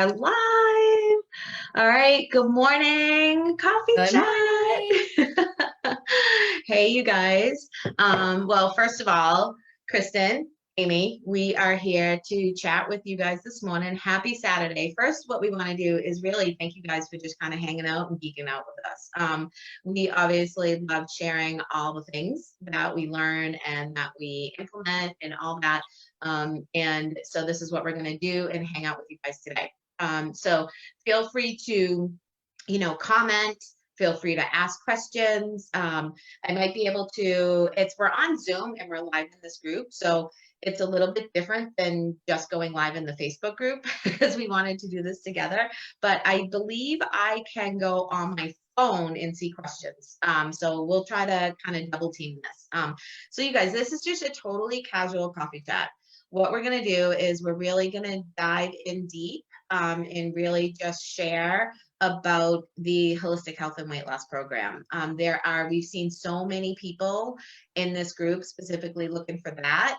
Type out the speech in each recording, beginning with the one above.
are live. All right. Good morning, coffee Good morning. chat. Hey, you guys. Well, first of all, Kristen, Amy, we are here to chat with you guys this morning. Happy Saturday. First, what we want to do is really thank you guys for just kind of hanging out and geeking out with us. We obviously love sharing all the things that we learn and that we implement and all that. And so this is what we're going to do and hang out with you guys today. So feel free to, comment. Feel free to ask questions. I might be able to, we're on Zoom and we're live in this group. So it's a little bit different than just going live in the Facebook group because we wanted to do this together. But I believe I can go on my phone and see questions. So we'll try to kind of double team this. So you guys, this is just a totally casual coffee chat. What we're going to do is we're really going to dive in deep and really just share about the holistic health and weight loss program. We've seen so many people in this group specifically looking for that.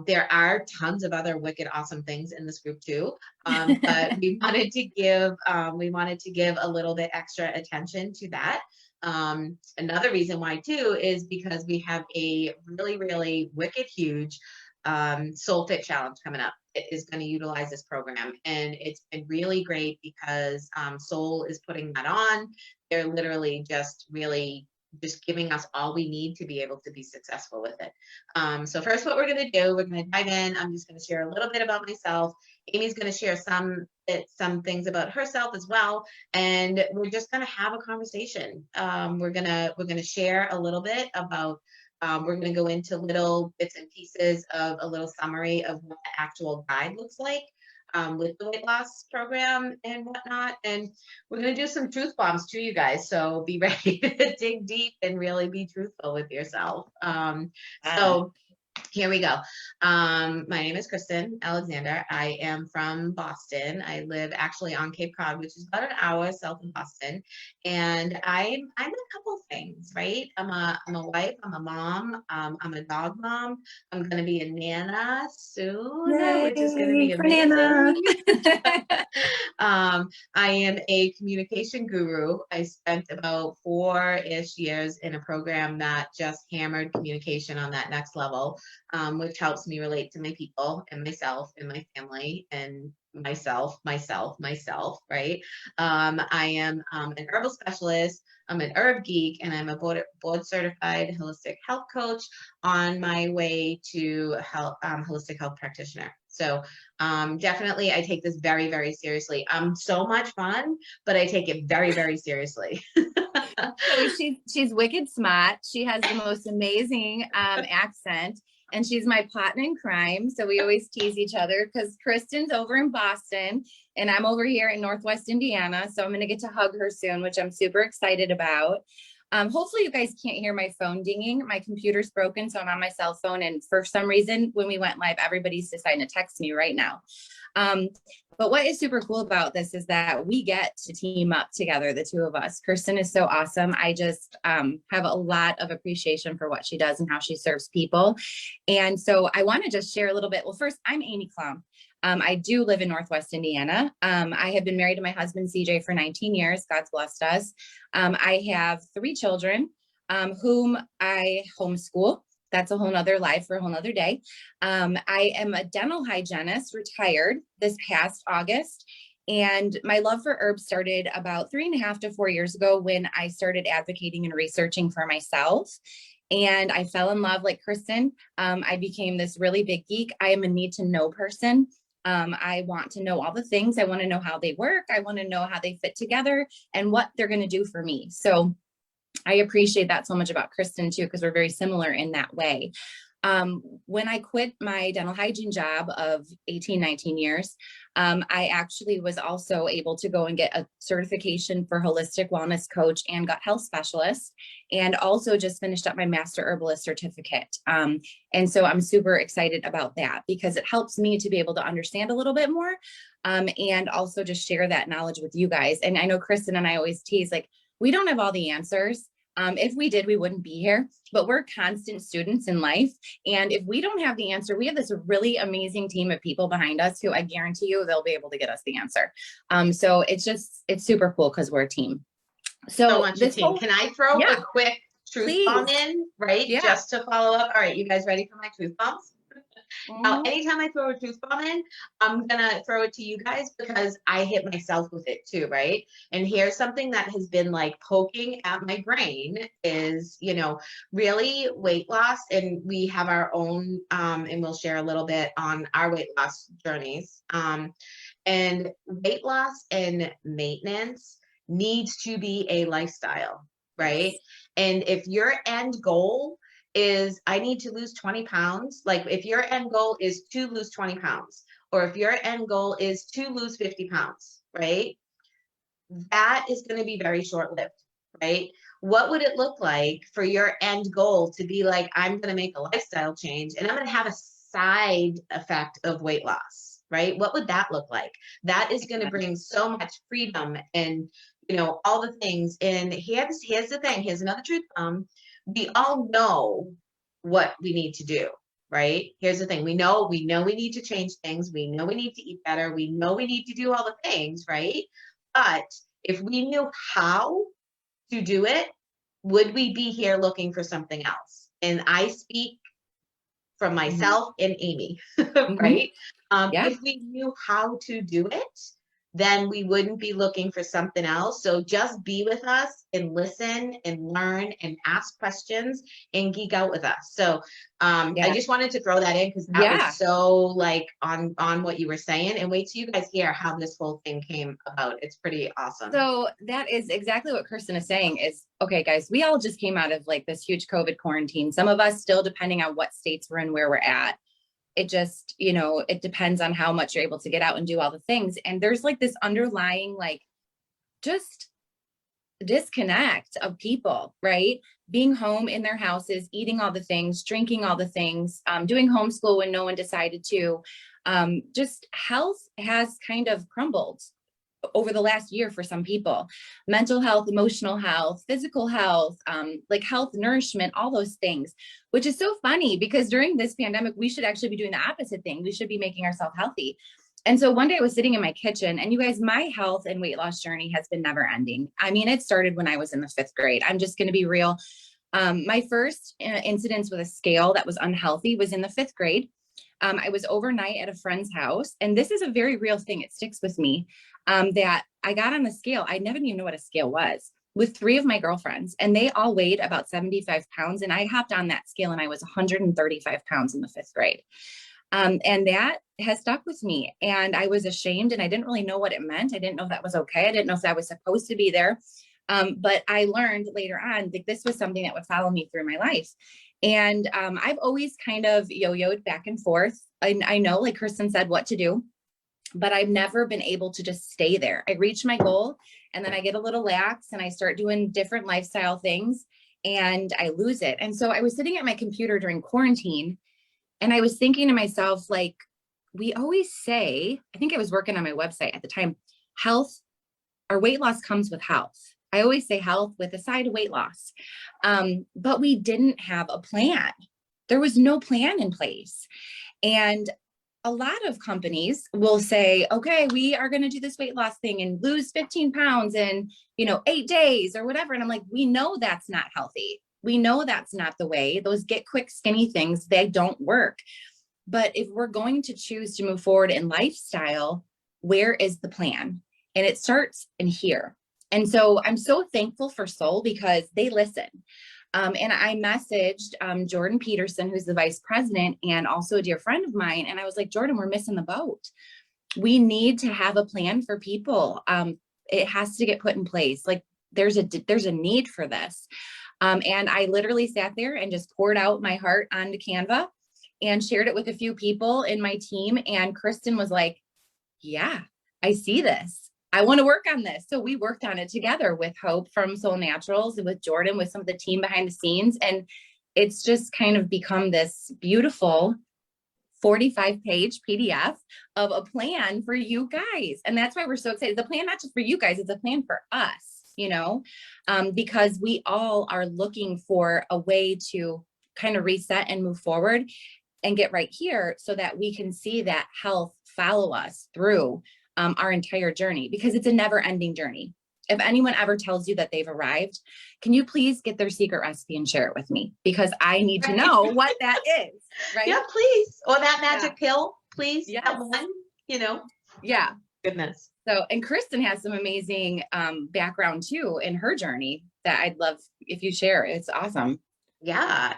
There are tons of other wicked awesome things in this group too, but we wanted to give a little bit extra attention to that. Another reason why too is because we have a really, really wicked huge Soul Fit Challenge coming up. It is going to utilize this program, and it's been really great because Soul is putting that on. They're literally just really just giving us all we need to be able to be successful with it. So first, what we're going to do, we're going to dive in. I'm just going to share a little bit about myself. Amy's going to share some things about herself as well, and we're just going to have a conversation. We're gonna share a little bit about. We're going to go into little bits and pieces of a little summary of what the actual guide looks like with the weight loss program and whatnot. And we're going to do some truth bombs to you guys. So be ready to dig deep and really be truthful with yourself. So here we go. My name is Kristen Alexander. I am from Boston. I live actually on Cape Cod, which is about an hour south of Boston. And I'm a couple things, right? I'm a wife. I'm a mom. I'm a dog mom. I'm going to be a nana soon, which is going to Yay be for Nana. amazing. I am a communication guru. I spent about 4-ish years in a program that just hammered communication on that next level, which helps me relate to my people and myself and my family and myself, right? I am an herbal specialist. I'm an herb geek, and I'm a board certified holistic health coach on my way to holistic health practitioner. So definitely, I take this very, very seriously. I'm so much fun, but I take it very, very seriously. So she's wicked smart. She has the most amazing accent, and she's my partner in crime. So we always tease each other because Kristen's over in Boston and I'm over here in Northwest Indiana. So I'm going to get to hug her soon, which I'm super excited about. Hopefully you guys can't hear my phone dinging. My computer's broken, so I'm on my cell phone. And for some reason, when we went live, everybody's deciding to text me right now. But what is super cool about this is that we get to team up together, the two of us. Kristen is so awesome. I just have a lot of appreciation for what she does and how she serves people. And so I want to just share a little bit. Well, first, I'm Amy Klum. I do live in Northwest Indiana. I have been married to my husband, CJ, for 19 years. God's blessed us. I have 3 children whom I homeschool. That's a whole nother life for a whole nother day. I am a dental hygienist, retired this past August. And my love for herbs started about 3.5 to 4 years ago when I started advocating and researching for myself. And I fell in love like Kristen. I became this really big geek. I am a need to know person. I want to know all the things. I want to know how they work. I want to know how they fit together and what they're going to do for me. So I appreciate that so much about Kristen too, because we're very similar in that way. When I quit my dental hygiene job of 18, 19 years, I actually was also able to go and get a certification for holistic wellness coach and gut health specialist, and also just finished up my master herbalist certificate. And so I'm super excited about that because it helps me to be able to understand a little bit more, and also just share that knowledge with you guys. And I know Kristen and I always tease, like, we don't have all the answers. If we did, we wouldn't be here, but we're constant students in life. And if we don't have the answer, we have this really amazing team of people behind us who I guarantee you they'll be able to get us the answer. So it's super cool because we're a team. So So much a this team. whole, Can I throw yeah, a quick truth bomb please. in, right? Yeah. Just to follow up. All right, you guys ready for my truth bombs? Now, Mhm. anytime I throw a truth bomb in, I'm gonna throw it to you guys because I hit myself with it too, right? And here's something that has been like poking at my brain is, really weight loss, and we have our own, and we'll share a little bit on our weight loss journeys. And weight loss and maintenance needs to be a lifestyle, right? And if your end goal is I need to lose 20 pounds, like if your end goal is to lose 20 pounds, or if your end goal is to lose 50 pounds, right? That is going to be very short lived, right? What would it look like for your end goal to be like, I'm going to make a lifestyle change and I'm going to have a side effect of weight loss, right? What would that look like? That is going to bring so much freedom and, all the things. And here's the thing. Here's another truth. We all know what we need to do, right? Here's the thing. We know we need to change things. We know we need to eat better. We know we need to do all the things, right? But if we knew how to do it, would we be here looking for something else? And I speak from myself and Amy, Mhm. right? Yeah. If we knew how to do it, then we wouldn't be looking for something else. So just be with us and listen and learn and ask questions and geek out with us. So I Yeah. just wanted to throw that in because that Yeah. was so like on what you were saying. And wait till you guys hear how this whole thing came about. It's pretty awesome. So that is exactly what Kristen is saying is, okay, guys, we all just came out of like this huge COVID quarantine. Some of us still, depending on what states we're in, where we're at. It just, it depends on how much you're able to get out and do all the things. And there's like this underlying, like, just disconnect of people, right? Being home in their houses, eating all the things, drinking all the things, doing homeschool when no one decided to. Just health has kind of crumbled over the last year for some people. Mental health, emotional health, physical health, like health, nourishment, all those things, which is so funny because during this pandemic, we should actually be doing the opposite thing. We should be making ourselves healthy. And so one day I was sitting in my kitchen, and you guys, my health and weight loss journey has been never ending. I mean, it started when I was in the 5th grade. I'm just going to be real. My first incidence with a scale that was unhealthy was in the 5th grade. I was overnight at a friend's house, and this is a very real thing. It sticks with me that I got on the scale. I never even knew what a scale was with 3 of my girlfriends, and they all weighed about 75 pounds. And I hopped on that scale and I was 135 pounds in the 5th grade. And that has stuck with me. And I was ashamed and I didn't really know what it meant. I didn't know if that was okay. I didn't know if that was supposed to be there. But I learned later on that this was something that would follow me through my life. And I've always kind of yo-yoed back and forth. I know, like Kristen said, what to do, but I've never been able to just stay there. I reach my goal and then I get a little lax and I start doing different lifestyle things and I lose it. And so I was sitting at my computer during quarantine and I was thinking to myself, like, we always say, I think I was working on my website at the time, health, our weight loss comes with health. I always say health with a side of weight loss. But we didn't have a plan. There was no plan in place. And a lot of companies will say, okay, we are going to do this weight loss thing and lose 15 pounds in, 8 days or whatever. And I'm like, we know that's not healthy. We know that's not the way. Those get quick, skinny things, they don't work. But if we're going to choose to move forward in lifestyle, where is the plan? And it starts in here. And so I'm so thankful for Soul because they listen. And I messaged Jordan Peterson, who's the vice president and also a dear friend of mine. And I was like, Jordan, we're missing the boat. We need to have a plan for people. It has to get put in place. Like there's a need for this. And I literally sat there and just poured out my heart onto Canva and shared it with a few people in my team. And Kristen was like, yeah, I see this. I want to work on this. So we worked on it together with Hope from Soul Naturals and with Jordan, with some of the team behind the scenes. And it's just kind of become this beautiful 45-page PDF of a plan for you guys. And that's why we're so excited. The plan, not just for you guys, it's a plan for us. because we all are looking for a way to kind of reset and move forward and get right here so that we can see that health follow us through our entire journey, because it's a never ending journey. If anyone ever tells you that they've arrived, can you please get their secret recipe and share it with me? Because I need to know what that is, right? Yeah, please. Or that magic pill, please. Yes. That one, Yeah. Goodness. So, and Kristen has some amazing background too in her journey that I'd love if you share. It's awesome. Yeah,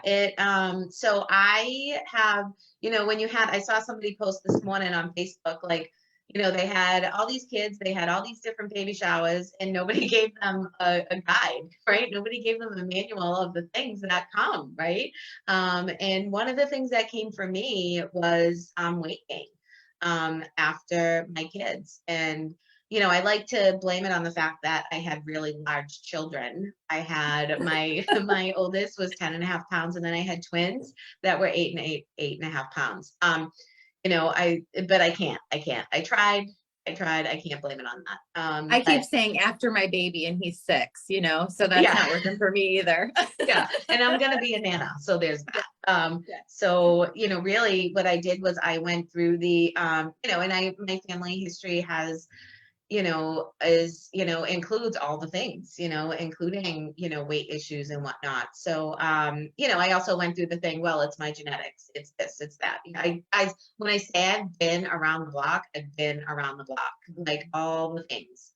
so I have, I saw somebody post this morning on Facebook, like, they had all these kids, they had all these different baby showers, and nobody gave them a guide, right? Nobody gave them a manual of the things that come, right? And one of the things that came for me was weight gain after my kids. And I like to blame it on the fact that I had really large children. I had my oldest was 10.5 pounds, and then I had twins that were 8.5 pounds. But I can't. I tried. I can't blame it on that. I keep saying after my baby and he's 6, so that's not working for me either. Yeah. And I'm going to be a nana. So there's that. So, really what I did was I went through the, and my family history has, includes all the things, including, weight issues and whatnot. So, I also went through the thing, well, it's my genetics. It's this, it's that. When I say I've been around the block, I've been around the block, like all the things.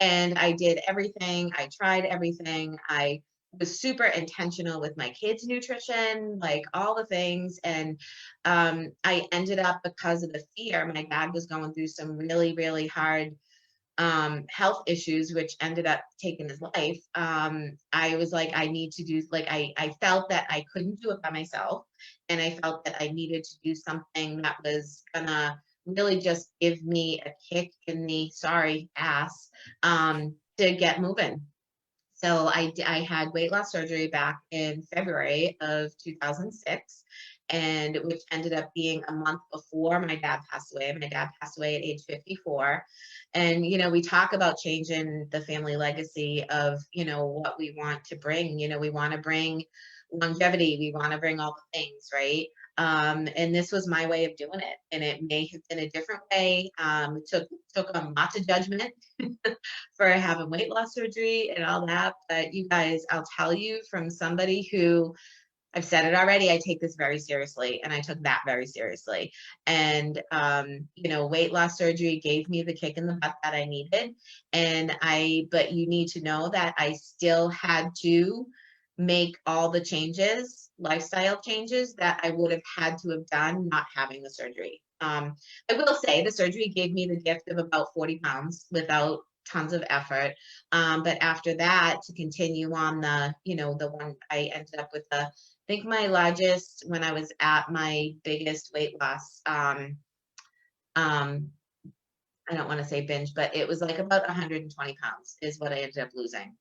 And I did everything. I tried everything. I was super intentional with my kids' nutrition, like all the things. And I ended up, because of the fear, my dad was going through some really, really hard health issues, which ended up taking his life. I was like, I need to do, like, I felt that I couldn't do it by myself. And I felt that I needed to do something that was gonna really just give me a kick in the ass to get moving. So I had weight loss surgery back in February of 2006, and which ended up being a month before my dad passed away. My dad passed away at age 54. And, we talk about changing the family legacy of, what we want to bring. We want to bring longevity. We want to bring all the things, right? And this was my way of doing it. And it may have been a different way. It took a lot of judgment for having weight loss surgery and all that. But you guys, I'll tell you, from somebody who, I've said it already, I take this very seriously, and I took that very seriously. And, weight loss surgery gave me the kick in the butt that I needed. But you need to know that I still had to make all the changes, lifestyle changes, that I would have had to have done not having the surgery. I will say the surgery gave me the gift of about 40 pounds without tons of effort. But after that, to continue on the one, I ended up with I think my largest, when I was at my biggest weight loss, I don't want to say binge, but it was like about 120 pounds is what I ended up losing.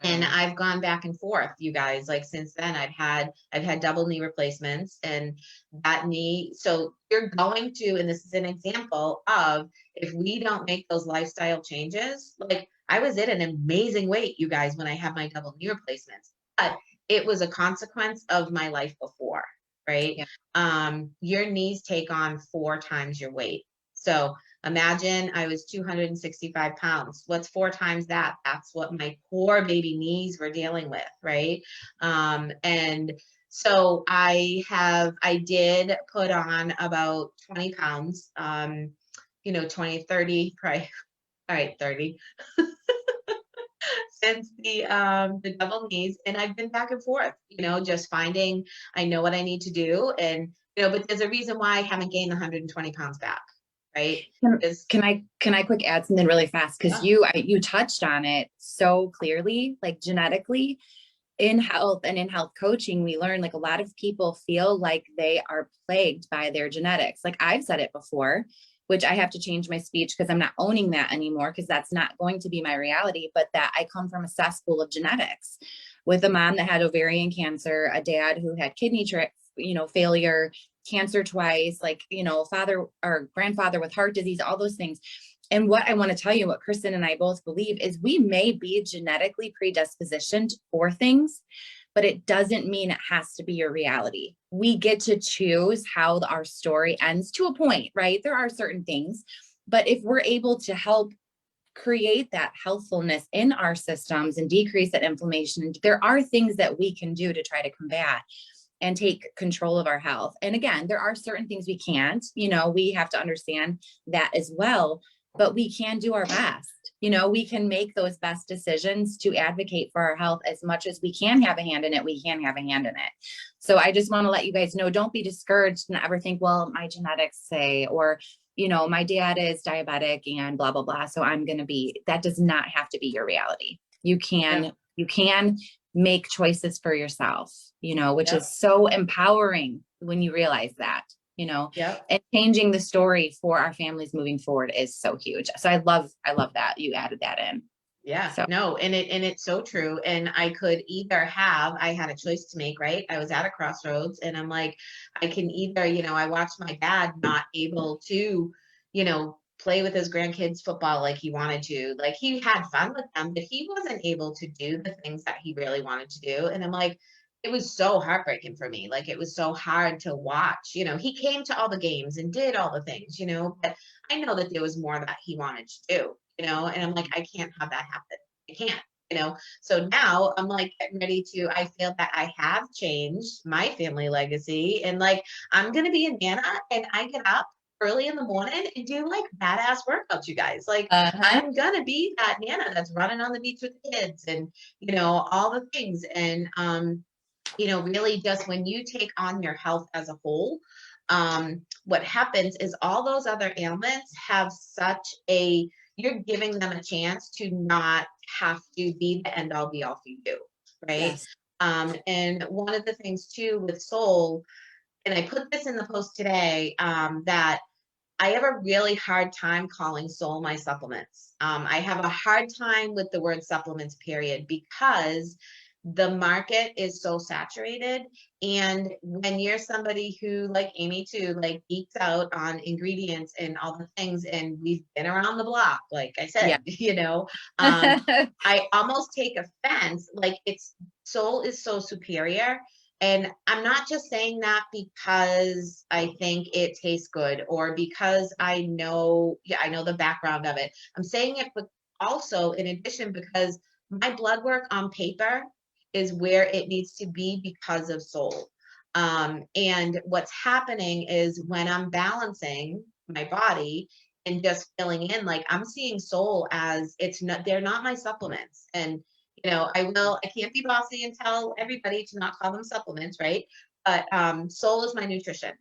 And I've gone back and forth, you guys, like since then. I've had double knee replacements, and that knee. So you're going to, and this is an example of, if we don't make those lifestyle changes, like I was at an amazing weight, you guys, when I had my double knee replacements, but it was a consequence of my life before, right? Yeah. Your knees take on 4 times your weight. So imagine I was 265 pounds. What's 4 times that? That's what my poor baby knees were dealing with, right? And so I did put on about 20 pounds, 20, 30, probably, all right, 30. Since the double knees, and I've been back and forth, just finding, I know what I need to do. And, but there's a reason why I haven't gained 120 pounds back. Right. Can I quick add something really fast? Because you touched on it so clearly, like genetically. In health and in health coaching, we learn, like, a lot of people feel like they are plagued by their genetics. Like, I've said it before, which I have to change my speech because I'm not owning that anymore, because that's not going to be my reality, but that I come from a cesspool of genetics, with a mom that had ovarian cancer, a dad who had kidney failure, cancer twice, like, father or grandfather with heart disease, all those things. And what I want to tell you, what Kristen and I both believe, is we may be genetically predispositioned for things, but it doesn't mean it has to be your reality. We get to choose how our story ends to a point, right? There are certain things, but if we're able to help create that healthfulness in our systems and decrease that inflammation, there are things that we can do to try to combat and take control of our health. And again, there are certain things we can't, we have to understand that as well, but we can do our best. We can make those best decisions to advocate for our health. As much as we can have a hand in it, we can have a hand in it. So I just want to let you guys know, don't be discouraged and ever think, well, my genetics say, or, my dad is diabetic and blah, blah, blah. So I'm going to be, that does not have to be your reality. You can make choices for yourself, which is so empowering when you realize that, and changing the story for our families moving forward is so huge. So I love that you added that in. Yeah, so. No, and it's so true. And I could either I had a choice to make, right? I was at a crossroads and I'm like, I can either, I watched my dad not able to, play with his grandkids football like he wanted to. Like he had fun with them, but he wasn't able to do the things that he really wanted to do. And I'm like, it was so heartbreaking for me. Like it was so hard to watch. He came to all the games and did all the things, but I know that there was more that he wanted to do, and I'm like, I can't have that happen. I can't. So now I'm like getting ready I feel that I have changed my family legacy, and like I'm gonna be a nana, and I get up early in the morning and do like badass workouts, you guys. Like I'm gonna be that nana that's running on the beach with the kids and all the things. And really just when you take on your health as a whole, what happens is all those other ailments have you're giving them a chance to not have to be the end all be all for you, right? Yes. And one of the things too with soul, and I put this in the post today, that I have a really hard time calling soul my supplements. I have a hard time with the word supplements, period, because the market is so saturated. And when you're somebody who, like Amy too, like geeks out on ingredients and all the things, and we've been around the block, like I said, I almost take offense. Like soul is so superior. And I'm not just saying that because I think it tastes good or because I know the background of it. I'm saying it, but also in addition, because my blood work on paper is where it needs to be because of soul. And what's happening is when I'm balancing my body and just filling in, like I'm seeing soul as they're not my supplements. And I can't be bossy and tell everybody to not call them supplements, right? But soul is my nutrition.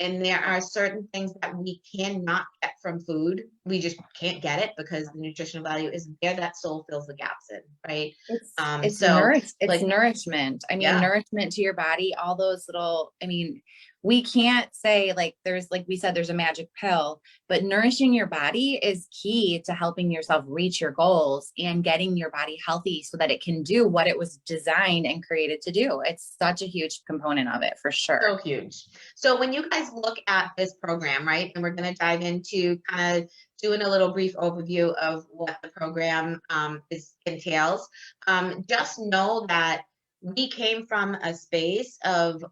And there are certain things that we cannot get from food. We just can't get it because the nutritional value isn't there. That soul fills the gaps in, right? It's nourishment. I mean, nourishment to your body, all those little, we can't say like we said, there's a magic pill, but nourishing your body is key to helping yourself reach your goals and getting your body healthy so that it can do what it was designed and created to do. It's such a huge component of it, for sure. So huge. So when you guys look at this program, right, and we're going to dive into kind of doing a little brief overview of what the program entails, just know that we came from a space of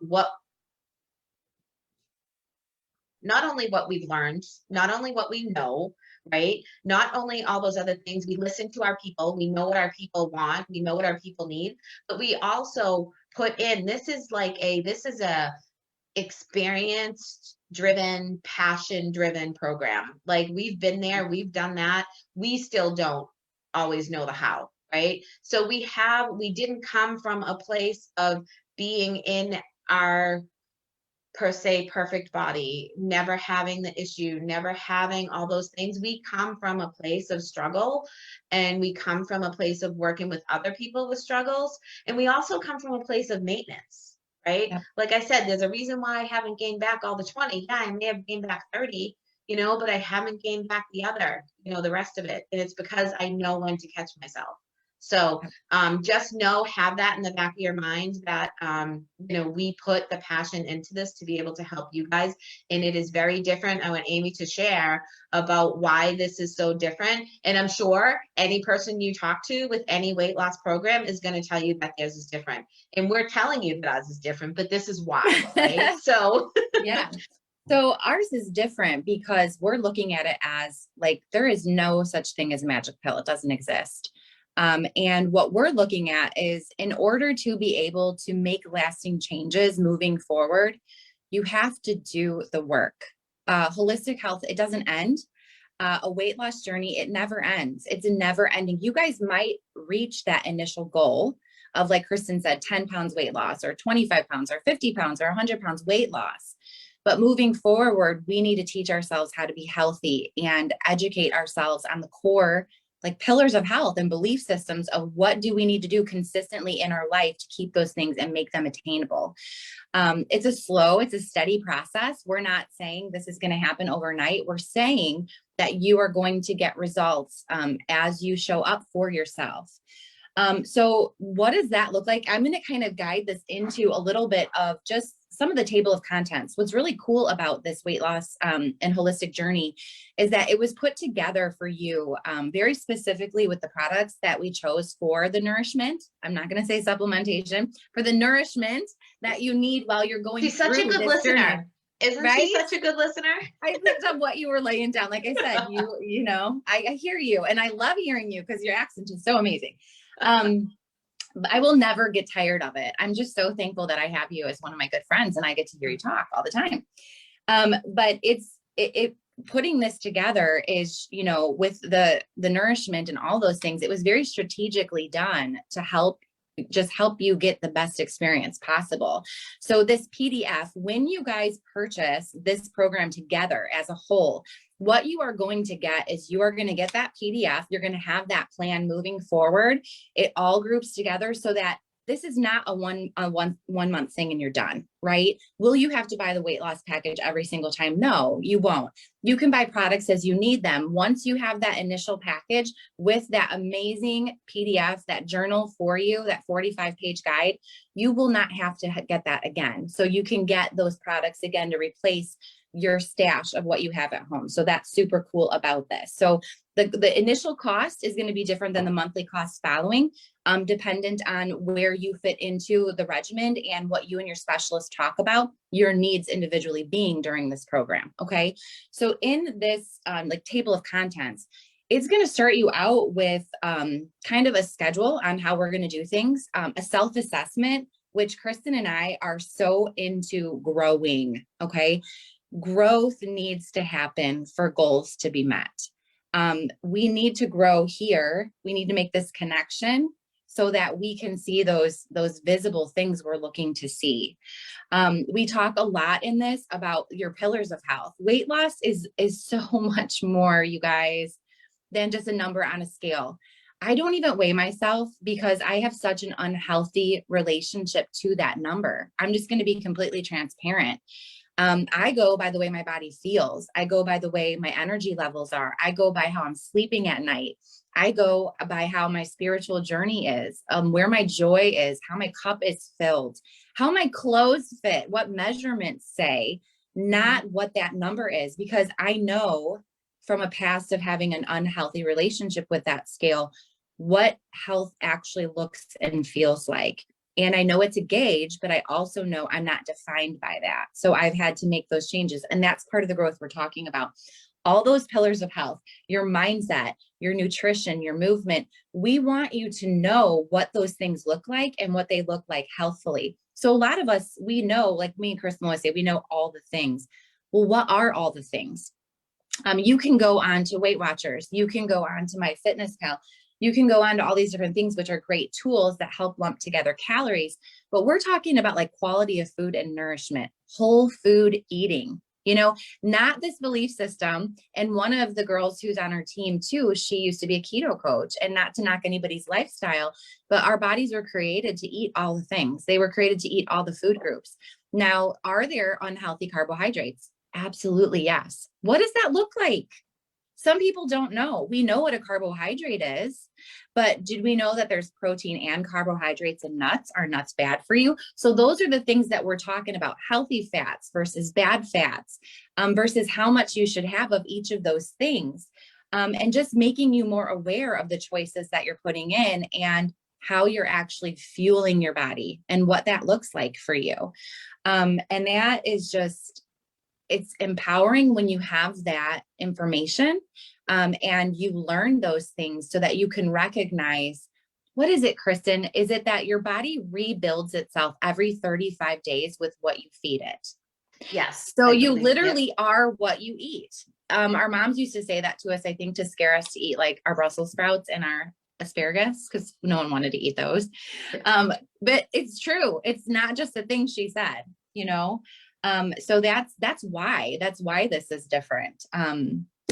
not only what we've learned, not only what we know, right? Not only all those other things. We listen to our people. We know what our people want. We know what our people need, but we also put in, this is a experience driven, passion driven program. Like we've been there, we've done that. We still don't always know the how, right? So we didn't come from a place of being in our per se perfect body, never having the issue, never having all those things. We come from a place of struggle, and we come from a place of working with other people with struggles, and we also come from a place of maintenance, right? Yeah. Like I said, there's a reason why I haven't gained back all the 20. Yeah, I may have gained back 30, but I haven't gained back the other, the rest of it. And it's because I know when to catch myself. So just know, have that in the back of your mind that, we put the passion into this to be able to help you guys. And it is very different. I want Amy to share about why this is so different. And I'm sure any person you talk to with any weight loss program is going to tell you that theirs is different. And we're telling you that ours is different, but this is why, right? So yeah. So ours is different because we're looking at it as like, there is no such thing as a magic pill. It doesn't exist. And what we're looking at is, in order to be able to make lasting changes moving forward, you have to do the work. Holistic health, it doesn't end. A weight loss journey, it never ends. It's a never ending. You guys might reach that initial goal of, like Kristen said, 10 pounds weight loss, or 25 pounds, or 50 pounds, or 100 pounds weight loss. But moving forward, we need to teach ourselves how to be healthy and educate ourselves on the core, like pillars of health and belief systems of what do we need to do consistently in our life to keep those things and make them attainable. It's a steady process. We're not saying this is going to happen overnight. We're saying that you are going to get results as you show up for yourself. So what does that look like? I'm going to kind of guide this into a little bit of just some of the table of contents. What's really cool about this weight loss and holistic journey is that it was put together for you very specifically with the products that we chose for the nourishment. I'm not going to say supplementation, for the nourishment that you need while you're going She's through such a good this listener. journey. Isn't Right? she such a good listener? I picked up what you were laying down. Like I said, I hear you, and I love hearing you because your accent is so amazing. I will never get tired of it. I'm just so thankful that I have you as one of my good friends and I get to hear you talk all the time. But it putting this together is, with the nourishment and all those things, it was very strategically done to help you get the best experience possible. So this PDF, when you guys purchase this program together as a whole, what you are going to get is you are going to get that PDF. You're going to have that plan moving forward. It all groups together so that this is not a one month thing and you're done, right? Will you have to buy the weight loss package every single time? No, you won't. You can buy products as you need them. Once you have that initial package with that amazing PDF, that journal for you, that 45-page guide, you will not have to get that again. So you can get those products again to replace your stash of what you have at home. So that's super cool about this. So the initial cost is going to be different than the monthly cost following, dependent on where you fit into the regimen and what you and your specialist talk about your needs individually being during this program. Okay. So in this table of contents, it's going to start you out with kind of a schedule on how we're going to do things, a self-assessment, which Kristen and I are so into growing. Okay. Growth needs to happen for goals to be met. We need to grow here. We need to make this connection so that we can see those visible things we're looking to see. We talk a lot in this about your pillars of health. Weight loss is so much more, you guys, than just a number on a scale. I don't even weigh myself because I have such an unhealthy relationship to that number. I'm just going to be completely transparent. I go by the way my body feels. I go by the way my energy levels are. I go by how I'm sleeping at night. I go by how my spiritual journey is, where my joy is, how my cup is filled, how my clothes fit, what measurements say, not what that number is, because I know from a past of having an unhealthy relationship with that scale, what health actually looks and feels like. And I know it's a gauge, but I also know I'm not defined by that. So I've had to make those changes. And that's part of the growth we're talking about. All those pillars of health, your mindset, your nutrition, your movement, we want you to know what those things look like and what they look like healthfully. So a lot of us, we know, like me and Kristen always say, we know all the things. Well, what are all the things? You can go on to Weight Watchers. You can go on to MyFitnessPal. You can go on to all these different things, which are great tools that help lump together calories. But we're talking about like quality of food and nourishment, whole food eating, not this belief system. And one of the girls who's on our team too, she used to be a keto coach, and not to knock anybody's lifestyle, but our bodies were created to eat all the things. They were created to eat all the food groups. Now, are there unhealthy carbohydrates? Absolutely, yes. What does that look like? some people don't know. We know what a carbohydrate is, but did we know that there's protein and carbohydrates in nuts? Are nuts bad for you? So those are the things that we're talking about: healthy fats versus bad fats, versus how much you should have of each of those things. And just making you more aware of the choices that you're putting in and how you're actually fueling your body and what that looks like for you. And that is just, it's empowering when you have that information, and you learn those things so that you can recognize, what is it, Kristen? Is it that your body rebuilds itself every 35 days with what you feed it? Yes. So I you believe, yep. literally are what you eat. Our moms used to say that to us, I think, to scare us to eat like our Brussels sprouts and our asparagus, because no one wanted to eat those. But it's true. It's not just a thing she said, you know? So that's why this is different.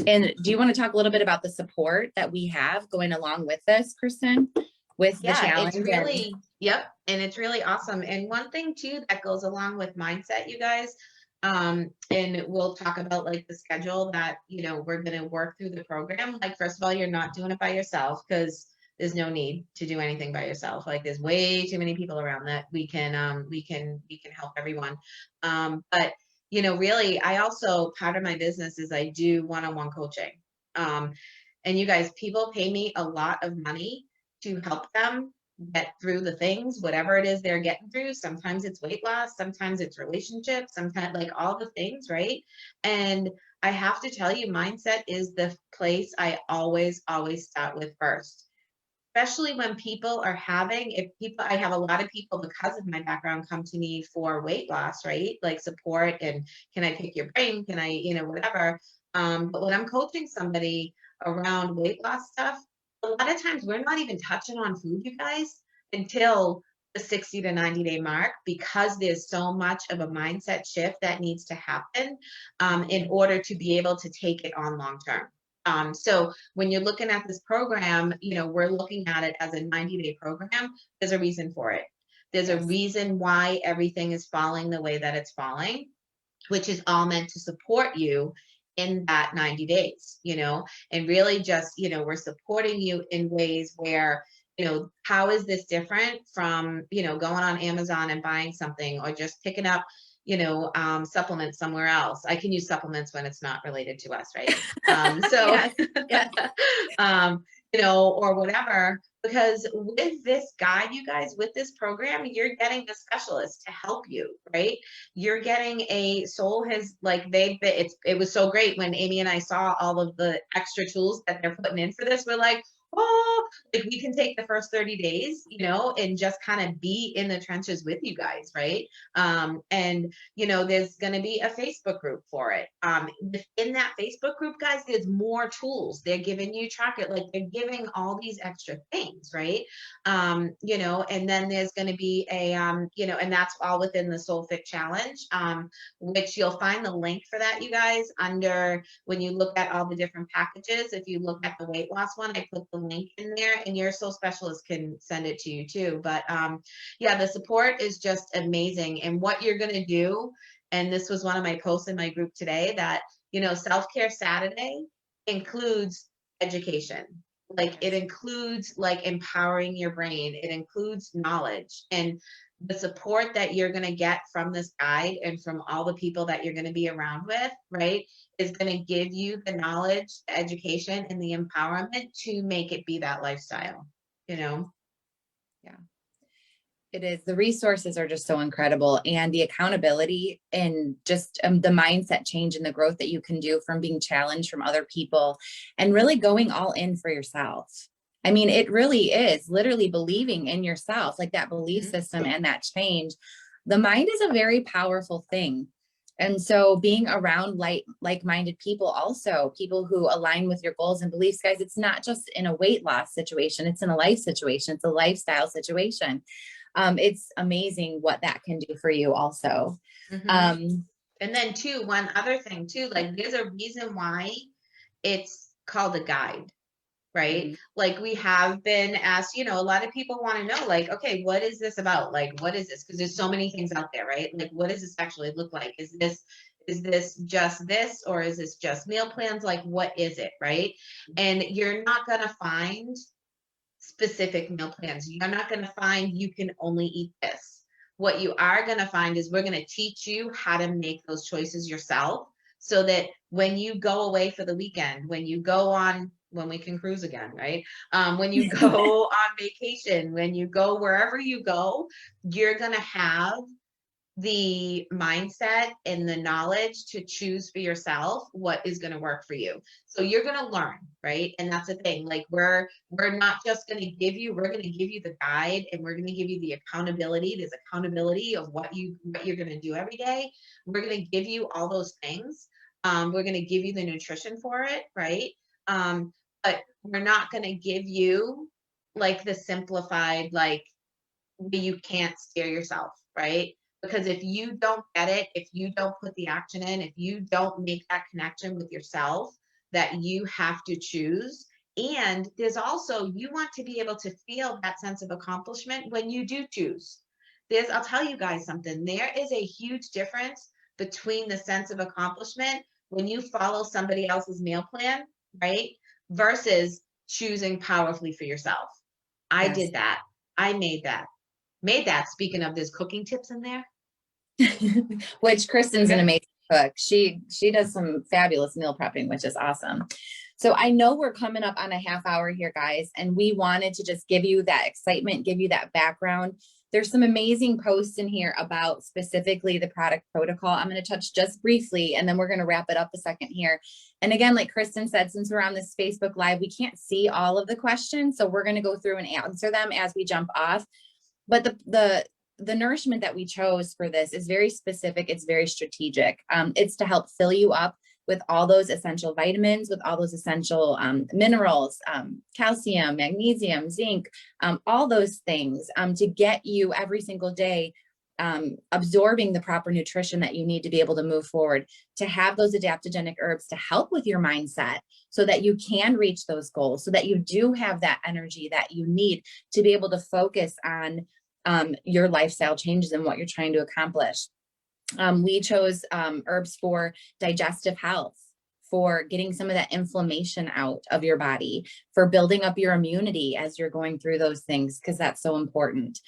And do you want to talk a little bit about the support that we have going along with this, Kristen, with the challenge? It's really, yep. And it's really awesome. And one thing too, that goes along with mindset, you guys, and we'll talk about like the schedule that, you know, we're going to work through the program. Like, first of all, you're not doing it by yourself, because there's no need to do anything by yourself. Like, there's way too many people around that we can help everyone. But you know, really, I also, part of my business is I do one-on-one coaching. And you guys, people pay me a lot of money to help them get through the things, whatever it is they're getting through. Sometimes it's weight loss, sometimes it's relationships, sometimes like all the things, right? And I have to tell you, mindset is the place I always start with first. Especially when people are having, I have a lot of people, because of my background, come to me for weight loss, right? Like support, and can I pick your brain? Can I, you know, whatever. But when I'm coaching somebody around weight loss stuff, a lot of times we're not even touching on food, you guys, until the 60 to 90 day mark, because there's so much of a mindset shift that needs to happen in order to be able to take it on long term. So when you're looking at this program, you know, we're looking at it as a 90-day program. There's a reason for it. There's a reason why everything is falling the way that it's falling, which is all meant to support you in that 90 days, you know, and really just, you know, we're supporting you in ways where, you know, how is this different from, you know, going on Amazon and buying something, or just picking up, you know, supplements somewhere else. I can use supplements when it's not related to us, right? So, yes. you know, or whatever. Because with this guide, you guys, with this program, you're getting a specialist to help you, right? You're getting a soul has like it was so great when Amy and I saw all of the extra tools that they're putting in for this. We're like, oh, like we can take the first 30 days, you know, and just kind of be in the trenches with you guys, right? And you know, there's going to be a Facebook group for it. Within that Facebook group, guys, there's more tools. They're giving you chocolate, like they're giving all these extra things, right? You know, and then there's going to be a, you know, and that's all within the Soul Fit Challenge, which you'll find the link for that, you guys, under when you look at all the different packages. If you look at the weight loss one, I put the link in there, and your soul specialist can send it to you too. But yeah, the support is just amazing. And what you're going to do, and this was one of my posts in my group today, that, you know, Self-Care Saturday includes education. Like, it includes like empowering your brain. It includes knowledge, and the support that you're going to get from this guide and from all the people that you're going to be around with, right, is going to give you the knowledge, the education, and the empowerment to make it be that lifestyle, you know? Yeah. It is. The resources are just so incredible, and the accountability and just the mindset change and the growth that you can do from being challenged from other people and really going all in for yourself. I mean, it really is literally believing in yourself, like that belief system and that change. The mind is a very powerful thing. And so being around like-minded people, also people who align with your goals and beliefs, guys, it's not just in a weight loss situation, it's in a life situation, it's a lifestyle situation. It's amazing what that can do for you also. And then too, one other thing too, like there's a reason why it's called a guide, right? Like, we have been asked, you know, a lot of people want to know, like, okay, what is this about? Like, what is this? Because there's so many things out there, right? Like, what does this actually look like? Is this, Is this just this, or is this just meal plans? Like, what is it, right? And you're not going to find specific meal plans. You're not going to find you can only eat this. What you are going to find is we're going to teach you how to make those choices yourself so that when you go away for the weekend, when you go on, when we can cruise again, right? When you go on vacation, when you go wherever you go, you're going to have the mindset and the knowledge to choose for yourself what is going to work for you. So you're going to learn, right? And that's the thing. Like we're not just going to give you, we're going to give you the guide, and we're going to give you the accountability. There's accountability of what you're going to do every day. We're going to give you all those things. We're going to give you the nutrition for it, right? But we're not going to give you like the simplified, like you can't steer yourself, right? Because if you don't get it, if you don't put the action in, if you don't make that connection with yourself, that you have to choose. And there's also, you want to be able to feel that sense of accomplishment when you do choose. I'll tell you guys something, there is a huge difference between the sense of accomplishment when you follow somebody else's meal plan, right? Versus choosing powerfully for yourself. I Yes. did that. I made that. Speaking of, there's cooking tips in there. Which Kristen's an amazing cook. She does some fabulous meal prepping, which is awesome. So I know we're coming up on a half hour here, guys, and we wanted to just give you that excitement, give you that background. There's some amazing posts in here about specifically the product protocol. I'm going to touch just briefly, and then we're going to wrap it up a second here. And again, like Kristen said, since we're on this Facebook Live, we can't see all of the questions. So we're going to go through and answer them as we jump off. But the nourishment that we chose for this is very specific. It's very strategic. It's to help fill you up with all those essential vitamins, with all those essential minerals, calcium, magnesium, zinc, all those things to get you every single day absorbing the proper nutrition that you need to be able to move forward, to have those adaptogenic herbs to help with your mindset so that you can reach those goals, so that you do have that energy that you need to be able to focus on your lifestyle changes and what you're trying to accomplish. We chose herbs for digestive health, for getting some of that inflammation out of your body, for building up your immunity as you're going through those things, because that's so important.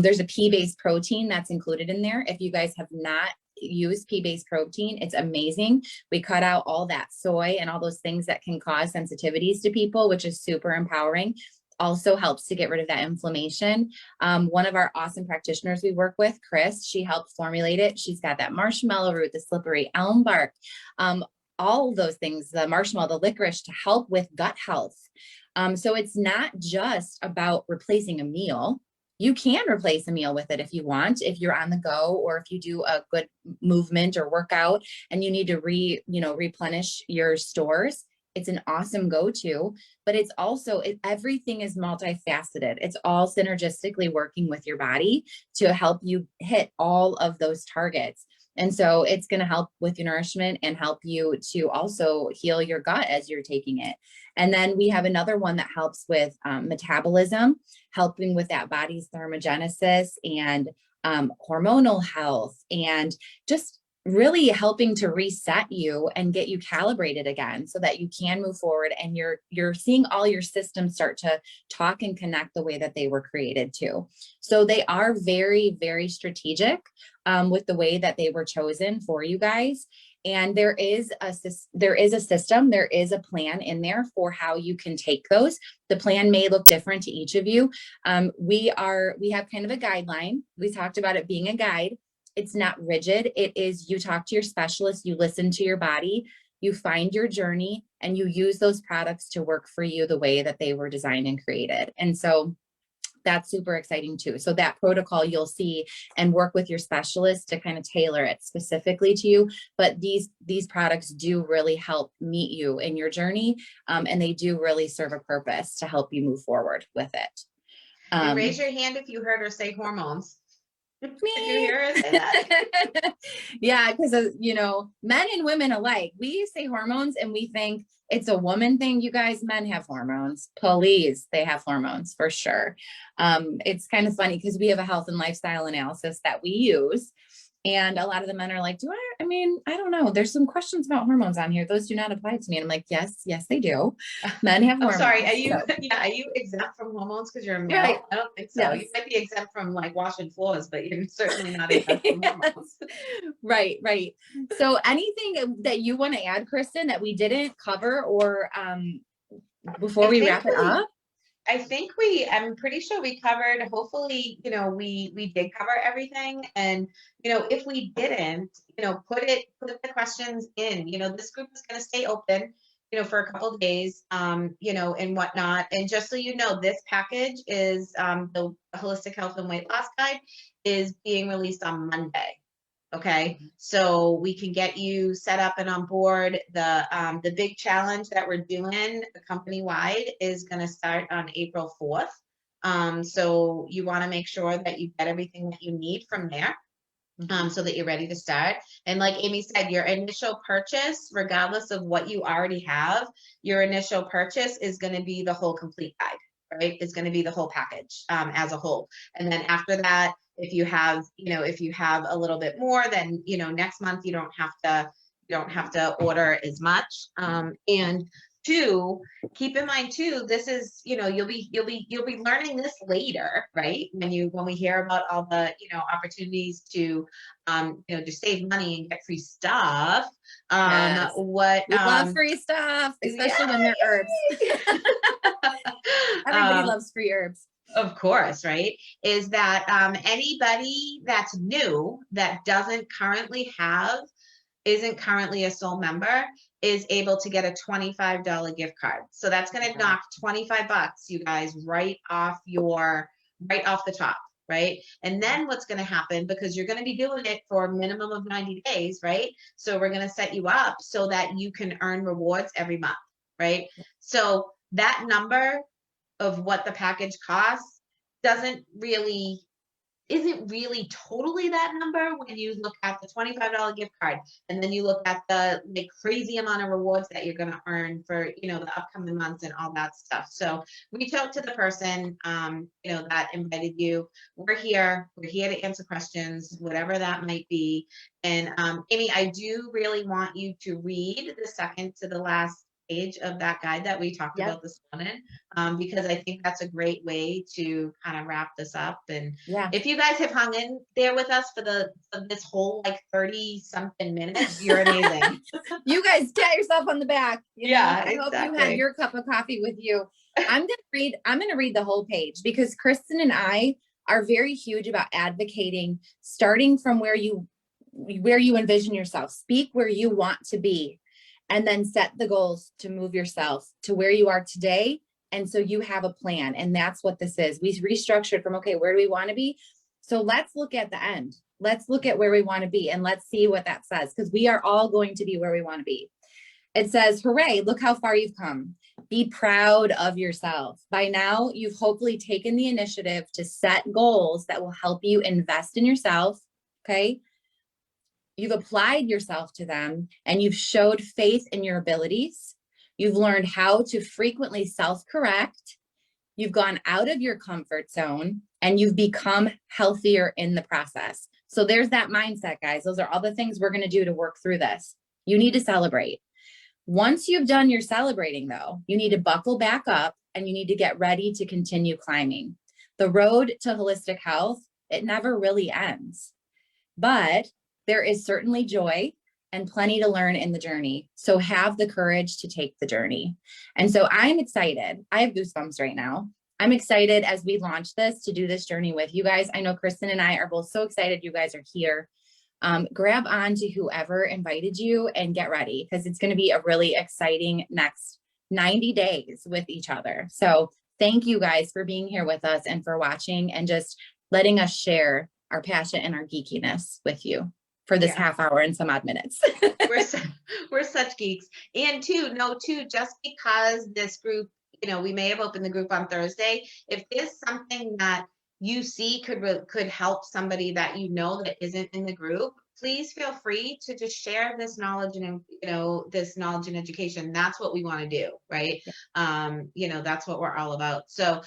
There's a pea-based protein that's included in there. If you guys have not used pea-based protein, it's amazing. We cut out all that soy and all those things that can cause sensitivities to people, which is super empowering. Also helps to get rid of that inflammation. One of our awesome practitioners we work with, Chris, she helped formulate it. She's got that marshmallow root, the slippery elm bark, all those things, the marshmallow, the licorice, to help with gut health. So it's not just about replacing a meal. You can replace a meal with it if you want, if you're on the go, or if you do a good movement or workout and you need to replenish your stores. It's an awesome go-to, but it's also, everything is multifaceted. It's all synergistically working with your body to help you hit all of those targets. And so it's going to help with your nourishment and help you to also heal your gut as you're taking it. And then we have another one that helps with metabolism, helping with that body's thermogenesis and hormonal health, and just really helping to reset you and get you calibrated again so that you can move forward and you're seeing all your systems start to talk and connect the way that they were created to. So they are very, very strategic with the way that they were chosen for you guys. And there is a system, there is a plan in there for how you can take those. The plan may look different to each of you. We have kind of a guideline. We talked about it being a guide. It's not rigid. It is, you talk to your specialist, you listen to your body, you find your journey, and you use those products to work for you the way that they were designed and created. And so that's super exciting too. So that protocol you'll see and work with your specialist to kind of tailor it specifically to you. But these products do really help meet you in your journey. And they do really serve a purpose to help you move forward with it. And raise your hand if you heard her say hormones. Did you hear her say that? Yeah, because men and women alike, we say hormones and we think it's a woman thing. You guys, men have hormones. Please, they have hormones for sure. It's kind of funny because we have a health and lifestyle analysis that we use. And a lot of the men are like, I mean, I don't know. There's some questions about hormones on here. Those do not apply to me. And I'm like, yes, they do. Men have I'm sorry, hormones. are you, So, yeah, are you exempt from hormones because you're a right. male? I don't think so. You Yes. might be exempt from like washing floors, but you're certainly not exempt from hormones. Yes. Right, right. So anything that you want to add, Kristen, that we didn't cover or before I we think wrap it we, up? I'm pretty sure we covered, hopefully, we did cover everything. And, if we didn't, put the questions in, this group is going to stay open, for a couple of days, and whatnot. And just so you know, this package is, the Holistic Health and Weight Loss Guide is being released on Monday. Okay, so we can get you set up and on board. The big challenge that we're doing company wide is going to start on April 4th. So you want to make sure that you get everything that you need from there. So that you're ready to start. And like Amy said, your initial purchase, regardless of what you already have, your initial purchase is going to be the whole complete guide, right? It's going to be the whole package, as a whole. And then after that, if you have a little bit more, then, next month you don't have to order as much. And two, keep in mind too, this is, you'll be learning this later, right? When we hear about all the, opportunities to, to save money and get free stuff. Yes. What, We love free stuff, especially when they're herbs. Everybody loves free herbs. Of course, right? Is that anybody that's new that isn't currently a soul member is able to get a $25 gift card. So that's going to knock 25 bucks, you guys, right off the top, right? And then what's going to happen, because you're going to be doing it for a minimum of 90 days, right? So we're going to set you up so that you can earn rewards every month, right? So that number of what the package costs isn't really totally that number when you look at the $25 gift card, and then you look at the crazy amount of rewards that you're going to earn for the upcoming months and all that stuff. So reach out to the person that invited you. We're here to answer questions, whatever that might be. And Amy, I do really want you to read the second to the last page of that guide that we talked about this morning, because I think that's a great way to kind of wrap this up. And if you guys have hung in there with us for this whole 30 something minutes, you're amazing. You guys pat yourself on the back. I hope you had exactly. your cup of coffee with you. I'm gonna read the whole page, because Kristen and I are very huge about advocating, starting from where you envision yourself. Speak where you want to be, and then set the goals to move yourself to where you are today. And so you have a plan, and that's what this is. We restructured from, okay, where do we want to be? So let's look at the end. Let's look at where we want to be, and let's see what that says, because we are all going to be where we want to be. It says, hooray, look how far you've come. Be proud of yourself. By now, you've hopefully taken the initiative to set goals that will help you invest in yourself, okay? You've applied yourself to them, and you've showed faith in your abilities. You've learned how to frequently self-correct. You've gone out of your comfort zone, and you've become healthier in the process. So there's that mindset, guys. Those are all the things we're going to do to work through this. You need to celebrate. Once you've done your celebrating, though, you need to buckle back up, and you need to get ready to continue climbing. The road to holistic health, it never really ends. But there is certainly joy and plenty to learn in the journey. So have the courage to take the journey. And so I'm excited. I have goosebumps right now. I'm excited as we launch this to do this journey with you guys. I know Kristen and I are both so excited you guys are here. Grab on to whoever invited you and get ready, because it's going to be a really exciting next 90 days with each other. So thank you guys for being here with us and for watching and just letting us share our passion and our geekiness with you for this half hour and some odd minutes. we're such geeks. And just because this group, we may have opened the group on Thursday, if there's something that you see could help somebody that that isn't in the group, please feel free to just share this knowledge and this knowledge and education. That's what we want to do, right? That's what we're all about. So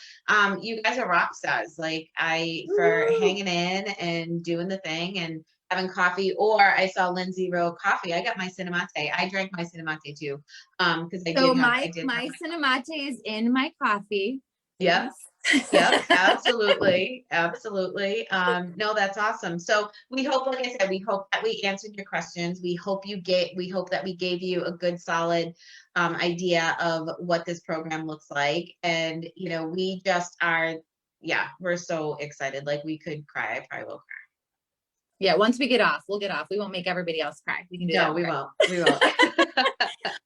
you guys are rock stars. For hanging in and doing the thing. And having coffee, or I saw Lindsay Rowe coffee. I got my Cinnamate. I drank my Cinnamate too. Because I So did have, my Cinnamate is in my coffee. Yep. Yep, absolutely. Absolutely. No, that's awesome. So we hope, like I said, we hope that we answered your questions. We hope that we gave you a good, solid idea of what this program looks like. And, you know, we just are, yeah, we're so excited. Like we could cry. I probably will cry. Yeah, once we get off, we'll get off. We won't make everybody else cry. We can do that. No, we won't. We won't.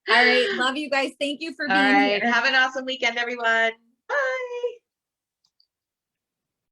All right. Love you guys. Thank you for All being right. here. Have an awesome weekend, everyone. Bye.